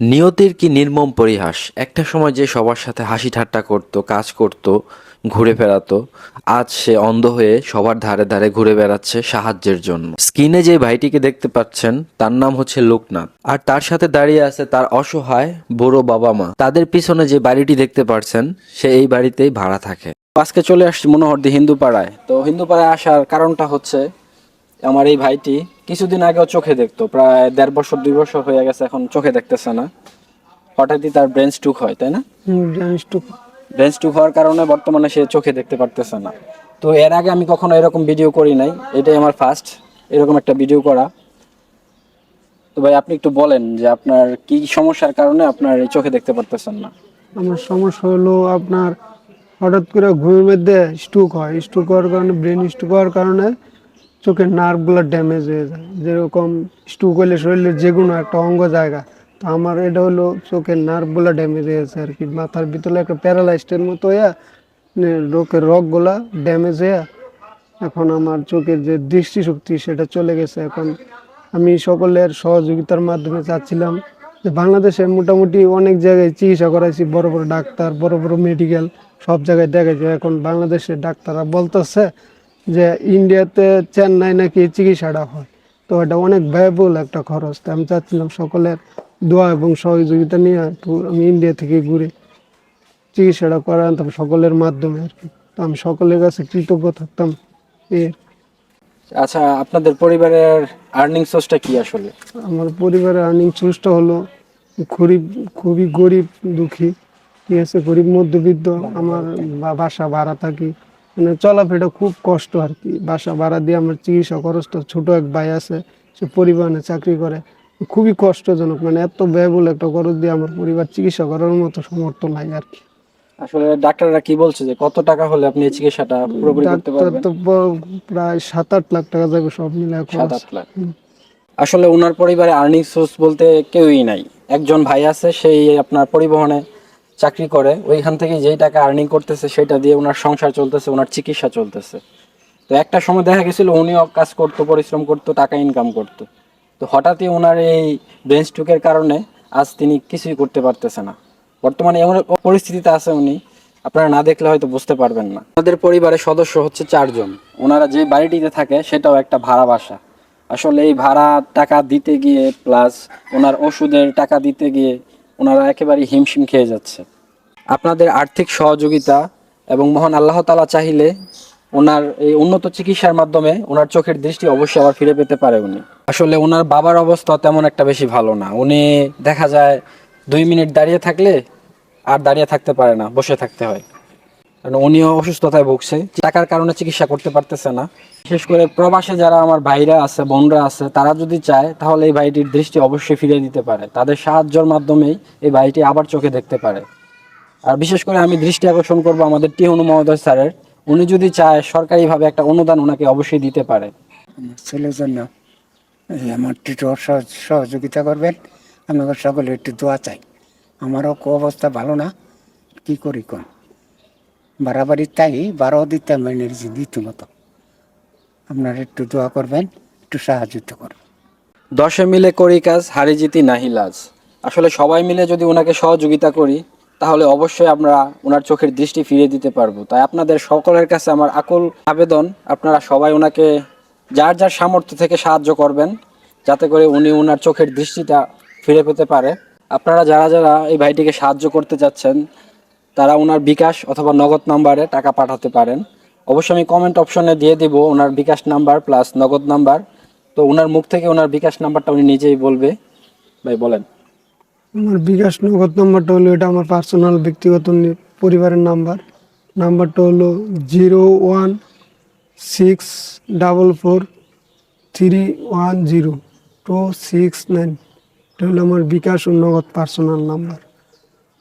নিয়তির কি নির্মম পরিহাস! একটা সময় যে সবার সাথে হাসি ঠাট্টা করত, কাজ করত, ঘুরে বেড়াতো, আজ সে অন্ধ হয়ে সবার ধারে ধারে ঘুরে বেড়াচ্ছে সাহায্যের জন্য। স্ক্রিনে যে ভাইটিকে দেখতে পাচ্ছেন তার নাম হচ্ছে লোকনাথ, আর তার সাথে দাঁড়িয়ে আছে তার অসহায় বুড়ো বাবা মা। তাদের পিছনে যে বাড়িটি দেখতে পাচ্ছেন সে এই বাড়িতেই ভাড়া থাকে। আজকে চলে আসছি মনোহরদী হিন্দু পাড়ায়। তো হিন্দু পাড়ায় আসার কারণটা হচ্ছে আমার এই ভাইটি কিছুদিন আগেও চোখে দেখতো, প্রায় 1.5 বছর 2 বছর হয়ে গেছে, এখন চোখে দেখতেছে না। হঠাৎই তার ব্রেন স্ট্রোক হয়, তাই না? ব্রেন স্ট্রোক হওয়ার কারণে বর্তমানে সে চোখে দেখতে পারতেছে না। তো এর আগে আমি কখনো এরকম ভিডিও করি নাই, এটাই আমার ফার্স্ট এরকম একটা ভিডিও করা। তো ভাই আপনি একটু বলেন যে আপনার কি সমস্যার কারণে আপনার এই চোখে দেখতে পারতেছেন না? আমার সমস্যা হলো আপনার হঠাৎ করে ঘুমের মধ্যে স্ট্রোক হয়। স্ট্রোক হওয়ার কারণে ব্রেন স্ট্রোক হওয়ার কারণে চোখের নার্ভগুলো ড্যামেজ হয়ে যায়। যেরকম স্ট্রোক হলে শরীরের যে কোনো একটা অঙ্গ জায়গা, তো আমার এটা হলো চোখের নার্ভগুলো ড্যামেজ হয়েছে আর কি। মাথার ভিতরে একটা প্যারালাইজডের মতো হইয়া লোকের রগগুলা ড্যামেজ হইয়া এখন আমার চোখের যে দৃষ্টিশক্তি সেটা চলে গেছে। এখন আমি সকলের সহযোগিতার মাধ্যমে চাচ্ছিলাম যে বাংলাদেশে মোটামুটি অনেক জায়গায় চিকিৎসা করাইছি, বড় বড় ডাক্তার, বড় বড় মেডিকেল, সব জায়গায় দেখাইছি। এখন বাংলাদেশের ডাক্তাররা বলতেছে যে ইন্ডিয়াতে চেন্নাই নাকি এই চিকিৎসাটা হয়, তো এটা অনেক ব্যয়বহুল একটা খরচ। তো আমি চাচ্ছিলাম সকলের দোয়া এবং সহযোগিতা নিয়ে একটু আমি ইন্ডিয়া থেকে ঘুরে চিকিৎসাটা করাতাম সকলের মাধ্যমে আর কি। তো আমি সকলের কাছে কৃতজ্ঞ থাকতাম। এ আচ্ছা, আপনাদের পরিবারের আর্নিং সোর্সটা কি আসলে? আমার পরিবারের আর্নিং সোর্সটা হলো খুবই খুবই গরিব দুঃখী, ঠিক আছে, গরিব মধ্যবিত্ত। আমার বাসা ভাড়া থাকি, মানে চলাফেরা খুব কষ্ট আর কি। বাসা ভাড়া দিয়ে আমার চিকিৎসা খরচটা, ছোট এক ভাই আছে সে পরিবহনে চাকরি করে, খুবই কষ্টজনক। মানে এত ব্যয়বহুল একটা খরচ দিয়ে আমার পরিবার চিকিৎসা করার মতো সামর্থ্য নাই আর কি। আসলে ডাক্তাররা কি বলছে যে কত টাকা হলে আপনি এই চিকিৎসাটা পুরোপুরি করতে ডাক্তার পারবেন? তো প্রায় 7-8 লাখ টাকা যাবে সব মিলে খরচ। 7-8 লাখ। আসলে ওনার পরিবারে আর্নিং সোর্স বলতে কেউই নাই। একজন ভাই আছে, সেই আপনার পরিবহনে চাকরি করে, ওইখান থেকে যেই টাকা আর্নিং করতেছে সেটা দিয়ে ওনার সংসার চলতেছে, ওনার চিকিৎসা চলতেছে। তো একটা সময় দেখা গেছিল উনিও কাজ করতো, পরিশ্রম করতো, টাকা ইনকাম করতো। তো হঠাৎই ওনার এই ব্রেন স্ট্রোকের কারণে আজ তিনি কিছুই করতে পারতেছে না। বর্তমানে এমন এক পরিস্থিতিতে আছে উনি, আপনারা না দেখলে হয়তো বুঝতে পারবেন না। আমাদের পরিবারের সদস্য হচ্ছে 4 জন। ওনারা যে বাড়িটিতে থাকে সেটাও একটা ভাড়া বাসা। আসলে এই ভাড়া টাকা দিতে গিয়ে প্লাস ওনার ওষুধের টাকা দিতে গিয়ে ওনারা একেবারে হিমশিম খেয়ে যাচ্ছে। আপনাদের আর্থিক সহযোগিতা এবং মহান আল্লাহ তাআলা চাইলে ওনার এই উন্নত চিকিৎসার মাধ্যমে ওনার চোখের দৃষ্টি অবশ্যই আবার ফিরে পেতে পারে উনি। আসলে ওনার বাবার অবস্থা তেমন একটা বেশি ভালো না। উনি দেখা যায় 2 মিনিট দাঁড়িয়ে থাকলে আর দাঁড়িয়ে থাকতে পারে না, বসে থাকতে হয়। কারণ উনিও অসুস্থতায় ভুগছে, টাকার কারণে চিকিৎসা করতে পারতেছে না। বিশেষ করে প্রবাসে যারা আমার ভাইরা আছে, বোনরা আছে, তারা যদি চায় তাহলে এই ভাইটির দৃষ্টি অবশ্যই ফিরিয়ে দিতে পারে। তাদের সাহায্যের মাধ্যমেই এই ভাইটি আবার চোখে দেখতে পারে। আর বিশেষ করে আমি দৃষ্টি আকর্ষণ করবো আমাদের টিহনু মহোদয় স্যারের। উনি যদি চায় সরকারিভাবে একটা অনুদান ওনাকে অবশ্যই দিতে পারে। আমার ছেলের জন্য আমার একটু সহযোগিতা করবেন। আপনাদের সকলে একটু দোয়া চাই। আমারও অবস্থা ভালো না, কি করি কোন বাড়াবাড়ি তাই বারো দিতে এনার্জি দিত মতো। আপনারা একটু দোয়া করবেন, একটু সাহায্য করবেন। 10 মিলে করি কাজ, হারি জিতি নাহি লাজ। আসলে সবাই মিলে যদি ওনাকে সহযোগিতা করি তাহলে অবশ্যই আমরা ওনার চোখের দৃষ্টি ফিরিয়ে দিতে পারবো। তাই আপনাদের সকলের কাছে আমার আকুল আবেদন, আপনারা সবাই ওনাকে যার যার সামর্থ্য থেকে সাহায্য করবেন, যাতে করে উনি ওনার চোখের দৃষ্টিটা ফিরে পেতে পারে। আপনারা যারা যারা এই ভাইটিকে সাহায্য করতে যাচ্ছেন তারা ওনার বিকাশ অথবা নগদ নাম্বারে টাকা পাঠাতে পারেন। অবশ্যই আমি কমেন্ট অপশনে দিয়ে দিব ওনার বিকাশ নাম্বার প্লাস নগদ নাম্বার। তো ওনার মুখ থেকে ওনার বিকাশ নাম্বারটা উনি নিজেই বলবে। ভাই বলেন। আমার বিকাশ নগদ নাম্বারটা হলো, এটা আমার পার্সোনাল ব্যক্তিগত পরিবারের নাম্বার। নাম্বারটা হলো 01644310269। এটা হলো আমার বিকাশ ও নগদ পার্সোনাল নাম্বার।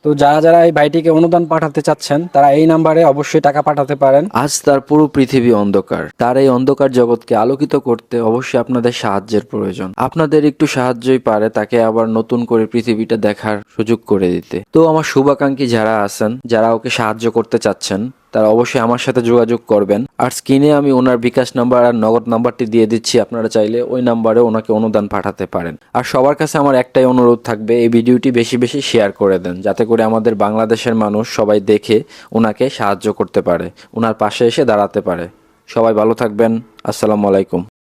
তো যারা যারা এই ভাইটিকে অনুদান পাঠাতে চাচ্ছেন তারা এই নাম্বারে অবশ্যই টাকা পাঠাতে পারেন। আজ তার পুরো পৃথিবী অন্ধকার, তার এই অন্ধকার জগৎকে আলোকিত করতে অবশ্যই আপনাদের সাহায্যের প্রয়োজন। আপনাদের একটু সাহায্যই পারে তাকে আবার নতুন করে পৃথিবীটা দেখার সুযোগ করে দিতে। তো আমার শুভাকাঙ্ক্ষী যারা আছেন, যারা ওকে সাহায্য করতে চাচ্ছেন, তারা অবশ্যই আমার সাথে যোগাযোগ করবেন। আর স্ক্রিনে আমি ওনার বিকাশ নাম্বার আর নগদ নাম্বারটি দিয়ে দিচ্ছি, আপনারা চাইলে ওই নাম্বারে ওনাকে অনুদান পাঠাতে পারেন। আর সবার কাছে আমার একটাই অনুরোধ থাকবে, এই ভিডিওটি বেশি বেশি শেয়ার করে দেন, যাতে করে আমাদের বাংলাদেশের মানুষ সবাই দেখে ওনাকে সাহায্য করতে পারে, ওনার পাশে এসে দাঁড়াতে পারে। সবাই ভালো থাকবেন। আসসালামু আলাইকুম।